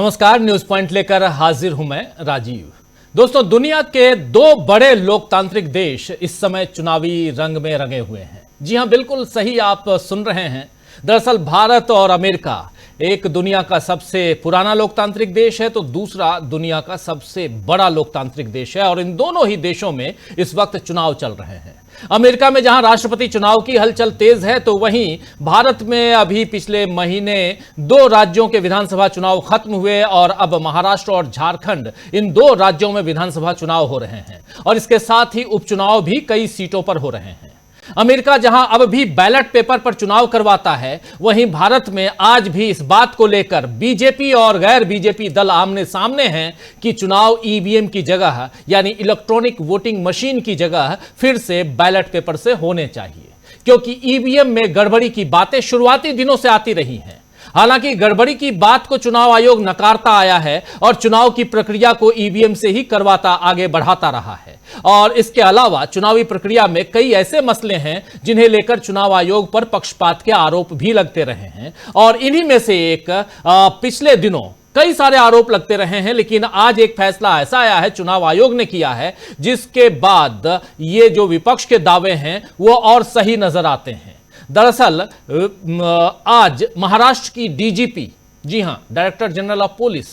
नमस्कार, news point लेकर हाजिर हूं मैं राजीव। दोस्तों, दुनिया के दो बड़े लोकतांत्रिक देश इस समय चुनावी रंग में रंगे हुए हैं। जी हां, बिल्कुल सही आप सुन रहे हैं। दरअसल भारत और अमेरिका एक दुनिया का सबसे पुराना लोकतांत्रिक देश है तो दूसरा दुनिया का सबसे बड़ा लोकतांत्रिक देश है और इन दोनों ही देशों में इस वक्त चुनाव चल रहे हैं। अमेरिका में जहां राष्ट्रपति चुनाव की हलचल तेज है तो वहीं भारत में अभी पिछले महीने 2 राज्यों के विधानसभा चुनाव खत्म हुए और अब महाराष्ट्र और झारखंड, इन 2 राज्यों में विधानसभा चुनाव हो रहे हैं और इसके साथ ही उपचुनाव भी कई सीटों पर हो रहे हैं। अमेरिका जहां अब भी बैलेट पेपर पर चुनाव करवाता है, वहीं भारत में आज भी इस बात को लेकर बीजेपी और गैर बीजेपी दल आमने सामने हैं कि चुनाव ईवीएम की जगह यानी इलेक्ट्रॉनिक वोटिंग मशीन की जगह फिर से बैलेट पेपर से होने चाहिए, क्योंकि ईवीएम में गड़बड़ी की बातें शुरुआती दिनों से आती रही हैं। हालांकि गड़बड़ी की बात को चुनाव आयोग नकारता आया है और चुनाव की प्रक्रिया को ईवीएम से ही करवाता आगे बढ़ाता रहा है। और इसके अलावा चुनावी प्रक्रिया में कई ऐसे मसले हैं जिन्हें लेकर चुनाव आयोग पर पक्षपात के आरोप भी लगते रहे हैं और इन्हीं में से एक पिछले दिनों कई सारे आरोप लगते रहे हैं, लेकिन आज एक फैसला ऐसा आया है, चुनाव आयोग ने किया है, जिसके बाद ये जो विपक्ष के दावे हैं वो और सही नजर आते हैं। दरअसल आज महाराष्ट्र की डीजीपी, जी हां, डायरेक्टर जनरल ऑफ पुलिस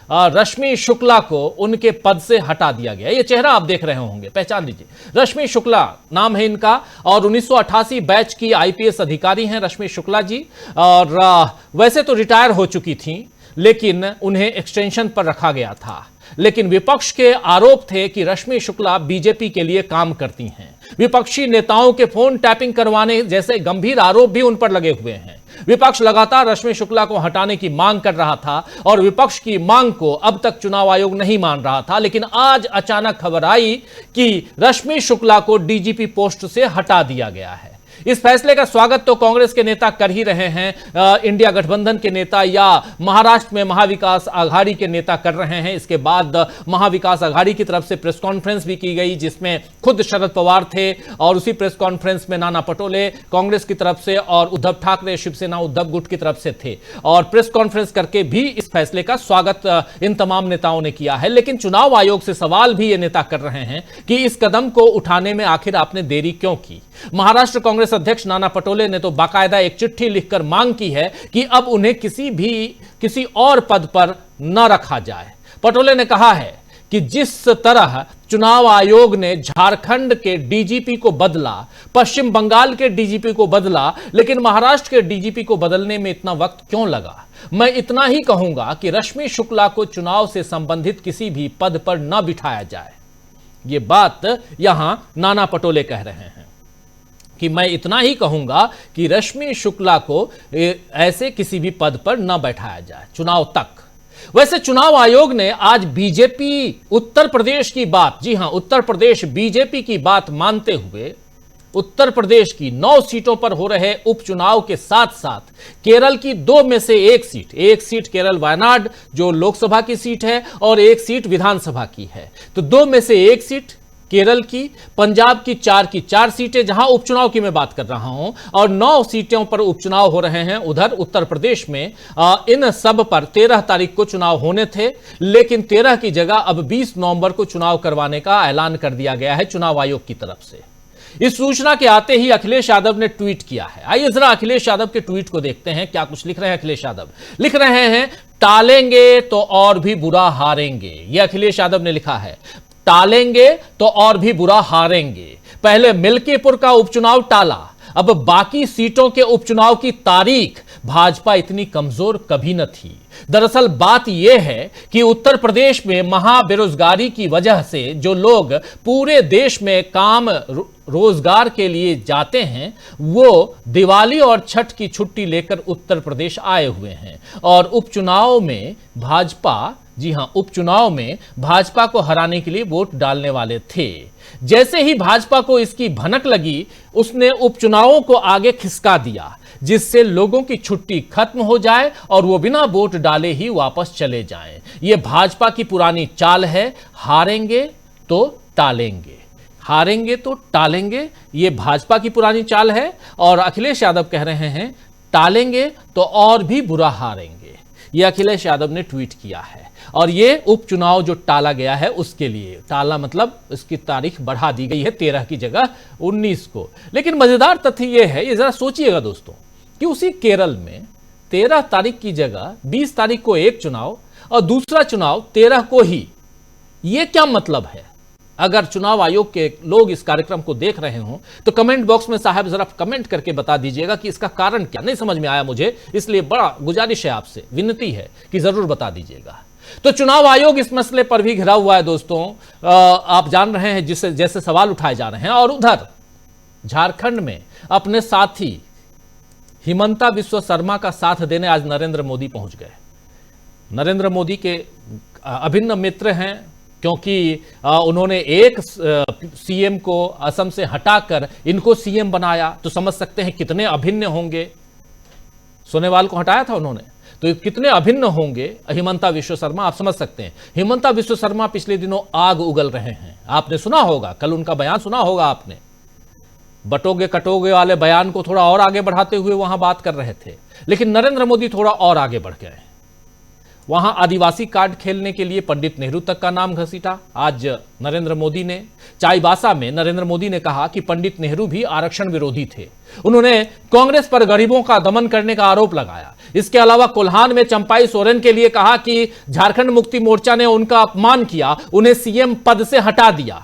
रश्मि शुक्ला को उनके पद से हटा दिया गया। ये चेहरा आप देख रहे होंगे, पहचान लीजिए। रश्मि शुक्ला नाम है इनका और 1988 बैच की आईपीएस अधिकारी हैं रश्मि शुक्ला जी। और वैसे तो रिटायर हो चुकी थी, लेकिन उन्हें एक्सटेंशन पर रखा गया था। लेकिन विपक्ष के आरोप थे कि रश्मि शुक्ला बीजेपी के लिए काम करती हैं। विपक्षी नेताओं के फोन टैपिंग करवाने जैसे गंभीर आरोप भी उन पर लगे हुए हैं। विपक्ष लगातार रश्मि शुक्ला को हटाने की मांग कर रहा था और विपक्ष की मांग को अब तक चुनाव आयोग नहीं मान रहा था, लेकिन आज अचानक खबर आई कि रश्मि शुक्ला को डीजीपी पोस्ट से हटा दिया गया है। इस फैसले का स्वागत तो कांग्रेस के नेता कर ही रहे हैं, इंडिया गठबंधन के नेता या महाराष्ट्र में महाविकास आघाड़ी के नेता कर रहे हैं। इसके बाद महाविकास आघाड़ी की तरफ से प्रेस कॉन्फ्रेंस भी की गई, जिसमें खुद शरद पवार थे और उसी प्रेस कॉन्फ्रेंस में नाना पटोले कांग्रेस की तरफ से और उद्धव ठाकरे शिवसेना उद्धव गुट की तरफ से थे और प्रेस कॉन्फ्रेंस करके भी इस फैसले का स्वागत इन तमाम नेताओं ने किया है। लेकिन चुनाव आयोग से सवाल भी ये नेता कर रहे हैं कि इस कदम को उठाने में आखिर आपने देरी क्यों की। महाराष्ट्र कांग्रेस अध्यक्ष नाना पटोले ने तो बाकायदा एक चिट्ठी लिखकर मांग की है कि अब उन्हें किसी और पद पर न रखा जाए। पटोले ने कहा है कि जिस तरह चुनाव आयोग ने झारखंड के डीजीपी को बदला, पश्चिम बंगाल के डीजीपी को बदला, लेकिन महाराष्ट्र के डीजीपी को बदलने में इतना वक्त क्यों लगा। मैं इतना ही कहूंगा कि रश्मि शुक्ला को चुनाव से संबंधित किसी भी पद पर न बिठाया जाए। यह बात यहां नाना पटोले कह रहे हैं कि मैं इतना ही कहूंगा कि रश्मि शुक्ला को ऐसे किसी भी पद पर न बैठाया जाए चुनाव तक। वैसे चुनाव आयोग ने आज बीजेपी उत्तर प्रदेश की बात, जी हां, उत्तर प्रदेश बीजेपी की बात मानते हुए उत्तर प्रदेश की 9 सीटों पर हो रहे उपचुनाव के साथ साथ केरल की 2 में से एक सीट केरल वायनाड जो लोकसभा की सीट है और एक सीट विधानसभा की है, तो 2 में से एक सीट केरल की, पंजाब की 4 की 4 सीटें जहां उपचुनाव की मैं बात कर रहा हूं और 9 सीटों पर उपचुनाव हो रहे हैं उधर उत्तर प्रदेश में। इन सब पर 13 तारीख को चुनाव होने थे, लेकिन 13 की जगह अब 20 नवंबर को चुनाव करवाने का ऐलान कर दिया गया है चुनाव आयोग की तरफ से। इस सूचना के आते ही अखिलेश यादव ने ट्वीट किया है। आइए जरा अखिलेश यादव के ट्वीट को देखते हैं, क्या कुछ लिख रहे हैं अखिलेश यादव। लिख रहे हैं, टालेंगे तो और भी बुरा हारेंगे। यह अखिलेश यादव ने लिखा है, टालेंगे तो और भी बुरा हारेंगे। पहले मिल्कीपुर का उपचुनाव टाला, अब बाकी सीटों के उपचुनाव की तारीख। भाजपा इतनी कमजोर कभी न थी। दरअसल बात यह है कि उत्तर प्रदेश में महाबेरोजगारी की वजह से जो लोग पूरे देश में काम रोजगार के लिए जाते हैं, वो दिवाली और छठ की छुट्टी लेकर उत्तर प्रदेश आए हुए हैं और उपचुनाव में भाजपा, जी हां, उपचुनाव में भाजपा को हराने के लिए वोट डालने वाले थे। जैसे ही भाजपा को इसकी भनक लगी, उसने उपचुनावों को आगे खिसका दिया, जिससे लोगों की छुट्टी खत्म हो जाए और वो बिना वोट डाले ही वापस चले जाएं। यह भाजपा की पुरानी चाल है, हारेंगे तो टालेंगे, हारेंगे तो टालेंगे। यह भाजपा की पुरानी चाल है और अखिलेश यादव कह रहे हैं, टालेंगे तो और भी बुरा हारेंगे। यह अखिलेश यादव ने ट्वीट किया है। और यह उपचुनाव जो टाला गया है उसके लिए, टाला मतलब इसकी तारीख बढ़ा दी गई है 13 की जगह 19 को। लेकिन मजेदार तथ्य यह है, ये जरा सोचिएगा दोस्तों, कि उसी केरल में 13 तारीख की जगह 20 तारीख को एक चुनाव और दूसरा चुनाव 13 को ही। यह क्या मतलब है? अगर चुनाव आयोग के लोग इस कार्यक्रम को देख रहे हों तो कमेंट बॉक्स में साहब जरा कमेंट करके बता दीजिएगा कि इसका कारण क्या। नहीं समझ में आया मुझे, इसलिए बड़ा गुजारिश है आपसे, विनती है कि जरूर बता दीजिएगा। तो चुनाव आयोग इस मसले पर भी घिरा हुआ है दोस्तों। आप जान रहे हैं जिससे जैसे सवाल उठाए जा रहे हैं। और उधर झारखंड में अपने साथी हिमंता बिस्वा शर्मा का साथ देने आज नरेंद्र मोदी पहुंच गए। नरेंद्र मोदी के अभिन्न मित्र हैं, क्योंकि उन्होंने एक सीएम को असम से हटाकर इनको सीएम बनाया, तो समझ सकते हैं कितने अभिन्न होंगे। सोनेवाल को हटाया था उन्होंने, तो कितने अभिन्न होंगे हिमंता बिस्वा शर्मा, आप समझ सकते हैं। हिमंता बिस्वा शर्मा पिछले दिनों आग उगल रहे हैं, आपने सुना होगा, कल उनका बयान सुना होगा आपने। बटोगे कटोगे वाले बयान को थोड़ा और आगे बढ़ाते हुए वहां बात कर रहे थे। लेकिन नरेंद्र मोदी थोड़ा और आगे बढ़ गए। वहां आदिवासी कार्ड खेलने के लिए पंडित नेहरू तक का नाम घसीटा। आज नरेंद्र मोदी ने चाईबासा में नरेंद्र मोदी ने कहा कि पंडित नेहरू भी आरक्षण विरोधी थे। उन्होंने कांग्रेस पर गरीबों का दमन करने का आरोप लगाया। इसके अलावा कोल्हान में चंपाई सोरेन के लिए कहा कि झारखंड मुक्ति मोर्चा ने उनका अपमान किया, उन्हें सीएम पद से हटा दिया।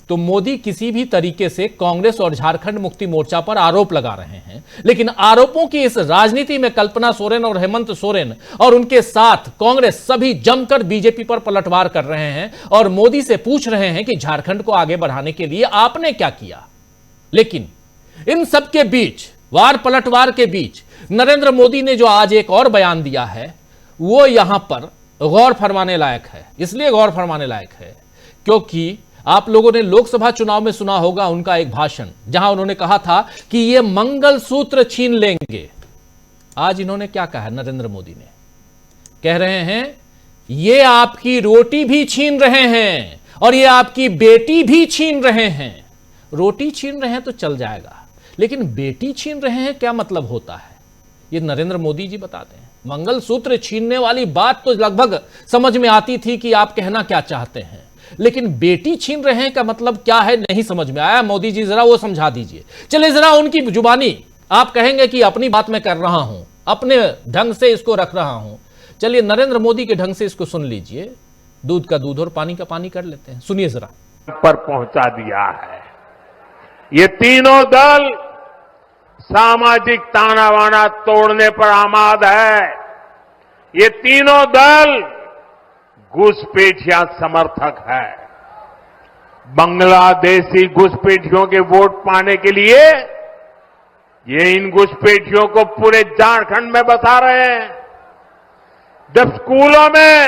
तो मोदी किसी भी तरीके से कांग्रेस और झारखंड मुक्ति मोर्चा पर आरोप लगा रहे हैं। लेकिन आरोपों की इस राजनीति में कल्पना सोरेन और हेमंत सोरेन और उनके साथ कांग्रेस सभी जमकर बीजेपी पर पलटवार कर रहे हैं और मोदी से पूछ रहे हैं कि झारखंड को आगे बढ़ाने के लिए आपने क्या किया। लेकिन इन सबके बीच, वार पलटवार के बीच, नरेंद्र मोदी ने जो आज एक और बयान दिया है वो यहां पर गौर फरमाने लायक है। इसलिए गौर फरमाने लायक है क्योंकि आप लोगों ने लोकसभा चुनाव में सुना होगा उनका एक भाषण, जहां उन्होंने कहा था कि ये मंगलसूत्र छीन लेंगे। आज इन्होंने क्या कहा? नरेंद्र मोदी ने कह रहे हैं ये आपकी रोटी भी छीन रहे हैं और ये आपकी बेटी भी छीन रहे हैं। रोटी छीन रहे हैं तो चल जाएगा, लेकिन बेटी छीन रहे हैं क्या मतलब होता है? ये नरेंद्र मोदी जी बताते हैं। मंगलसूत्र छीनने वाली बात तो लगभग समझ में आती थी कि आप कहना क्या चाहते हैं, लेकिन बेटी छीन रहे हैं का मतलब क्या है नहीं समझ में आया। मोदी जी जरा वो समझा दीजिए। चलिए जरा उनकी जुबानी, आप कहेंगे कि अपनी बात मैं कर रहा हूं, अपने ढंग से इसको रख रहा हूं। चलिए नरेंद्र मोदी के ढंग से इसको सुन लीजिए। दूध का दूध और पानी का पानी कर लेते हैं, सुनिए जरा। पर पहुंचा दिया है। ये तीनों दल सामाजिक ताना बाना तोड़ने पर आमाद है। ये तीनों दल घुसपैठिया समर्थक है। बांग्लादेशी घुसपैठियों के वोट पाने के लिए ये इन घुसपैठियों को पूरे झारखंड में बसा रहे हैं। जब स्कूलों में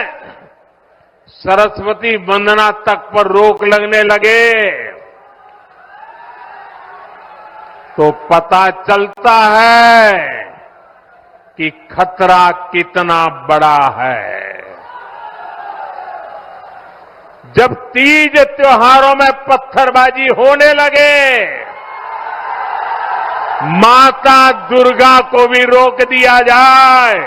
सरस्वती वंदना तक पर रोक लगने लगे तो पता चलता है कि खतरा कितना बड़ा है। जब तीज त्योहारों में पत्थरबाजी होने लगे, माता दुर्गा को भी रोक दिया जाए,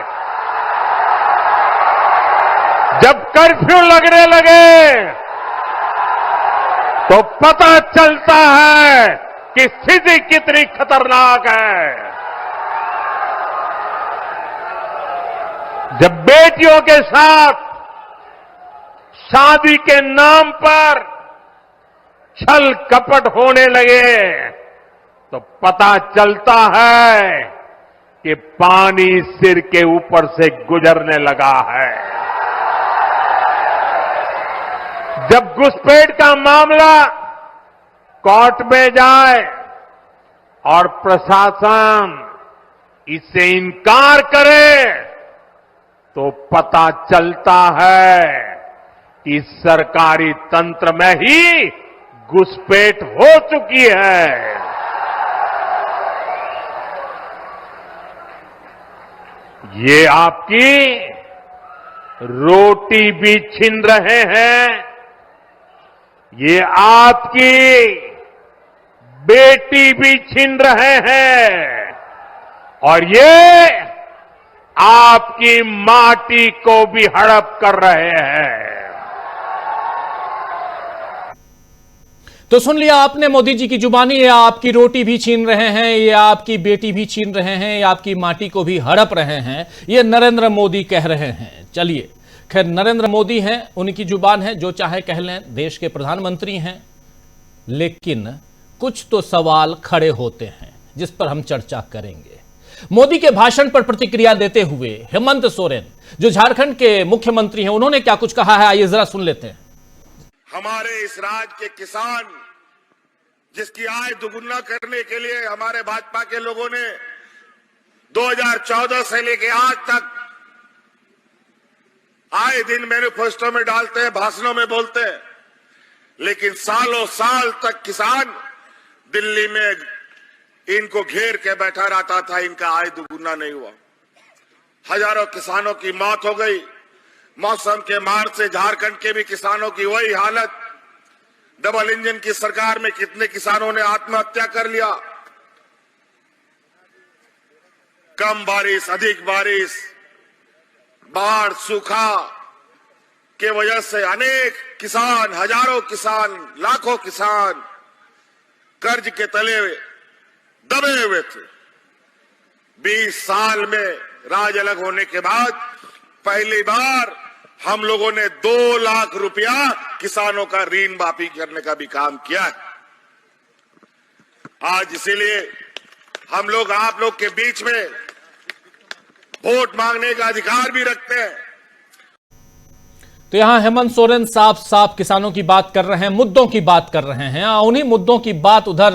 जब कर्फ्यू लगने लगे तो पता चलता है कि स्थिति कितनी खतरनाक है। जब बेटियों के साथ शादी के नाम पर छल कपट होने लगे तो पता चलता है कि पानी सिर के ऊपर से गुजरने लगा है। जब घुसपैठ का मामला कोर्ट में जाए और प्रशासन इससे इनकार करे तो पता चलता है कि सरकारी तंत्र में ही घुसपैठ हो चुकी है। ये आपकी रोटी भी छीन रहे हैं, ये आपकी बेटी भी छीन रहे हैं और ये आपकी माटी को भी हड़प कर रहे हैं। तो सुन लिया आपने मोदी जी की जुबानी, ये आपकी रोटी भी छीन रहे हैं, ये आपकी बेटी भी छीन रहे हैं, ये आपकी माटी को भी हड़प रहे हैं, ये नरेंद्र मोदी कह रहे हैं। चलिए खैर, नरेंद्र मोदी हैं, उनकी जुबान है, जो चाहे कह लें, देश के प्रधानमंत्री हैं, लेकिन कुछ तो सवाल खड़े होते हैं जिस पर हम चर्चा करेंगे। मोदी के भाषण पर प्रतिक्रिया देते हुए हेमंत सोरेन, जो झारखंड के मुख्यमंत्री हैं, उन्होंने क्या कुछ कहा है, आइए जरा सुन लेते हैं। हमारे इस राज्य के किसान, जिसकी आय दुगुना करने के लिए हमारे भाजपा के लोगों ने 2014 से लेकर आज तक आए दिन मैनिफेस्टो में डालते हैं, भाषणों में बोलते हैं, लेकिन सालों साल तक किसान दिल्ली में इनको घेर के बैठा रहता था, इनका आय दुगुना नहीं हुआ। हजारों किसानों की मौत हो गई। मौसम के मार से झारखंड के भी किसानों की वही हालत। डबल इंजन की सरकार में कितने किसानों ने आत्महत्या कर लिया। कम बारिश, अधिक बारिश, बाढ़, सूखा के वजह से अनेक किसान, हजारों किसान, लाखों किसान कर्ज के तले दबे हुए थे। 20 साल में राज अलग होने के बाद पहली बार हम लोगों ने 2 लाख रुपया किसानों का ऋण माफी करने का भी काम किया है। आज इसीलिए हम लोग आप लोग के बीच में वोट मांगने का अधिकार भी रखते हैं। तो यहां हेमंत सोरेन साफ साफ किसानों की बात कर रहे हैं, मुद्दों की बात कर रहे हैं। उन्हीं मुद्दों की बात उधर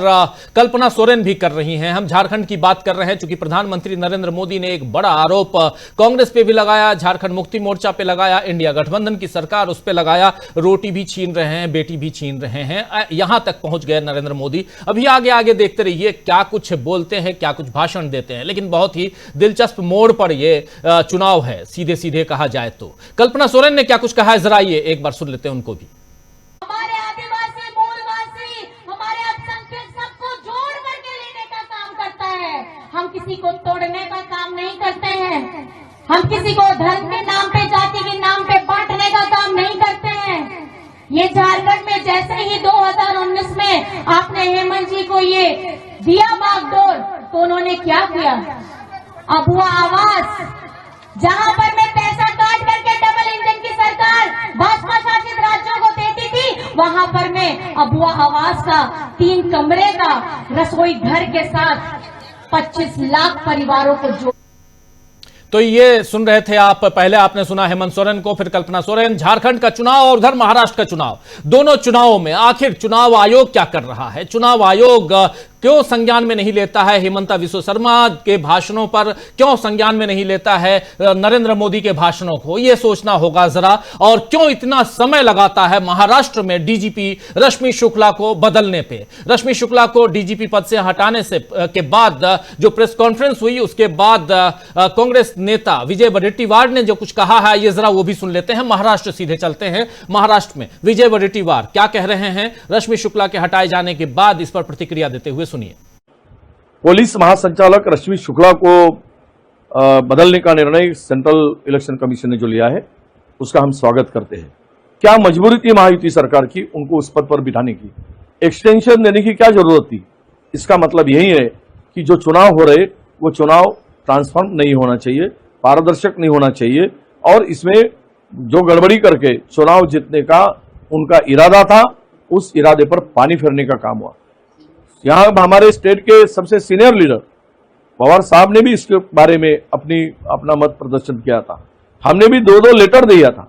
कल्पना सोरेन भी कर रही हैं। हम झारखंड की बात कर रहे हैं, क्योंकि प्रधानमंत्री नरेंद्र मोदी ने एक बड़ा आरोप कांग्रेस पे भी लगाया, झारखंड मुक्ति मोर्चा पे लगाया, इंडिया गठबंधन की सरकार उस पे लगाया, रोटी भी छीन रहे हैं, बेटी भी छीन रहे हैं। यहां तक पहुंच गए नरेंद्र मोदी। अभी आगे आगे देखते रहिए क्या कुछ बोलते हैं, क्या कुछ भाषण देते हैं। लेकिन बहुत ही दिलचस्प मोड़ पर यह चुनाव है, सीधे सीधे कहा जाए तो। कल्पना सोरेन ने क्या कुछ कहा है, जरा आइए एक बार सुन लेते हैं उनको भी। हमारे आदिवासी, मूलवासी, हमारे अल्पसंख्यक सबको जोड़ करके लेने का काम करता है। हम किसी को तोड़ने का काम नहीं करते हैं। हम किसी को धर्म के नाम पे, जाति के नाम पे बांटने का काम नहीं करते हैं। ये झारखंड में जैसे ही 2019 में आपने हेमंत जी को ये दिया बागडोर, तो उन्होंने क्या किया? अब हुआ आवास, जहां पर मैं पैसा काट करके डबल इंजन की सरकार भाजपा शासित राज्यों को देती थी, वहां पर मैं अबुआ आवास का 3 कमरे का रसोई घर के साथ 25 लाख परिवारों को जोड़। तो ये सुन रहे थे आप, पहले आपने सुना हेमंत सोरेन को, फिर कल्पना सोरेन। झारखंड का चुनाव और उधर महाराष्ट्र का चुनाव, दोनों चुनावों में आखिर चुनाव आयोग क्या कर रहा है? चुनाव आयोग क्यों संज्ञान में नहीं लेता है हेमंता विश्व शर्मा के भाषणों पर? क्यों संज्ञान में नहीं लेता है नरेंद्र मोदी के भाषणों को? यह सोचना होगा जरा। और क्यों इतना समय लगाता है महाराष्ट्र में डीजीपी रश्मि शुक्ला को बदलने पे? रश्मि शुक्ला को डीजीपी पद से हटाने से के बाद जो प्रेस कॉन्फ्रेंस हुई, उसके बाद कांग्रेस नेता विजय वडेट्टीवार ने जो कुछ कहा है, ये जरा वो भी सुन लेते हैं। महाराष्ट्र सीधे चलते हैं। महाराष्ट्र में विजय वडेट्टीवार क्या कह रहे हैं रश्मि शुक्ला के हटाए जाने के बाद, इस पर प्रतिक्रिया देते हुए सुनिए। पुलिस महासंचालक रश्मि शुक्ला को बदलने का निर्णय सेंट्रल इलेक्शन कमीशन ने जो लिया है, उसका हम स्वागत करते हैं। क्या मजबूरी थी महायुति सरकार की उनको उस पद पर बिठाने की? एक्सटेंशन देने की क्या जरूरत थी? इसका मतलब यही है कि जो चुनाव हो रहे, वो चुनाव ट्रांसफॉर्म नहीं होना चाहिए, पारदर्शक नहीं होना चाहिए, और इसमें जो गड़बड़ी करके चुनाव जीतने का उनका इरादा था, उस इरादे पर पानी फेरने का काम हुआ। यहां हमारे स्टेट के सबसे सीनियर लीडर पवार साहब ने भी इसके बारे में अपना मत प्रदर्शन किया था। हमने भी 2 लेटर दिया था।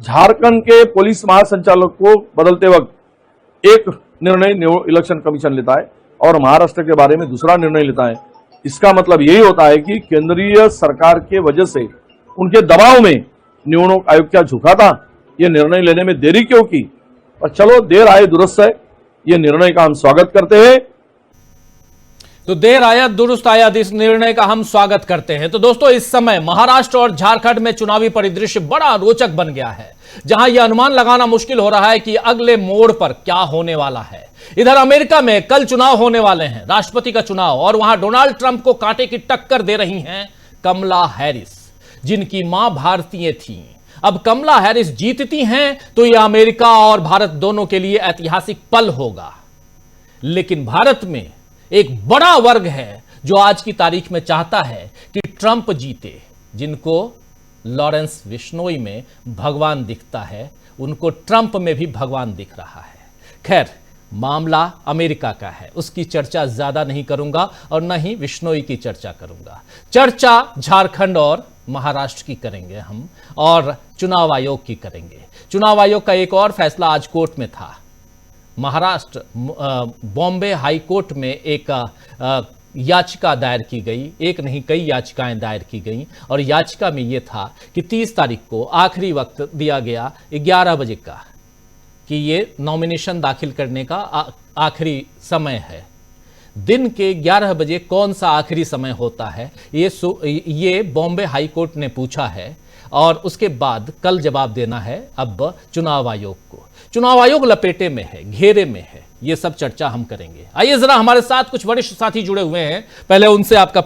झारखंड के पुलिस महासंचालक को बदलते वक्त एक निर्णय इलेक्शन कमीशन लेता है और महाराष्ट्र के बारे में दूसरा निर्णय लेता है। इसका मतलब यही होता है कि केंद्रीय सरकार के वजह से, उनके दबाव में नियामक आयोग क्या झुका था? ये निर्णय लेने में देरी क्यों की? और चलो, देर आए दुरुस्त है, ये निर्णय का हम स्वागत करते हैं। तो देर आया दुरुस्त आया, इस निर्णय का हम स्वागत करते हैं। तो दोस्तों, इस समय महाराष्ट्र और झारखंड में चुनावी परिदृश्य बड़ा रोचक बन गया है, जहां यह अनुमान लगाना मुश्किल हो रहा है कि अगले मोड़ पर क्या होने वाला है। इधर अमेरिका में कल चुनाव होने वाले हैं, राष्ट्रपति का चुनाव, और वहां डोनाल्ड ट्रंप को कांटे की टक्कर दे रही हैं कमला हैरिस, जिनकी मां भारतीय थी। अब कमला हैरिस जीतती हैं तो यह अमेरिका और भारत दोनों के लिए ऐतिहासिक पल होगा। लेकिन भारत में एक बड़ा वर्ग है जो आज की तारीख में चाहता है कि ट्रंप जीते। जिनको लॉरेंस बिश्नोई में भगवान दिखता है, उनको ट्रंप में भी भगवान दिख रहा है। खैर, मामला अमेरिका का है, उसकी चर्चा ज्यादा नहीं करूंगा और न ही बिश्नोई की चर्चा करूंगा। चर्चा झारखंड और महाराष्ट्र की करेंगे हम, और चुनाव आयोग की करेंगे। चुनाव आयोग का एक और फैसला आज कोर्ट में था। महाराष्ट्र बॉम्बे हाई कोर्ट में एक याचिका दायर की गई, एक नहीं कई याचिकाएं दायर की गई, और याचिका में यह था कि 30 तारीख को आखिरी वक्त दिया गया 11 बजे का, कि ये नॉमिनेशन दाखिल करने का आखिरी समय है। दिन के 11 बजे कौन सा आखिरी समय होता है, ये बॉम्बे हाई कोर्ट ने पूछा है, और उसके बाद कल जवाब देना है अब चुनाव आयोग को। चुनाव आयोग लपेटे में है, घेरे में है, ये सब चर्चा हम करेंगे। आइए जरा हमारे साथ कुछ वरिष्ठ साथी जुड़े हुए हैं, पहले उनसे आपका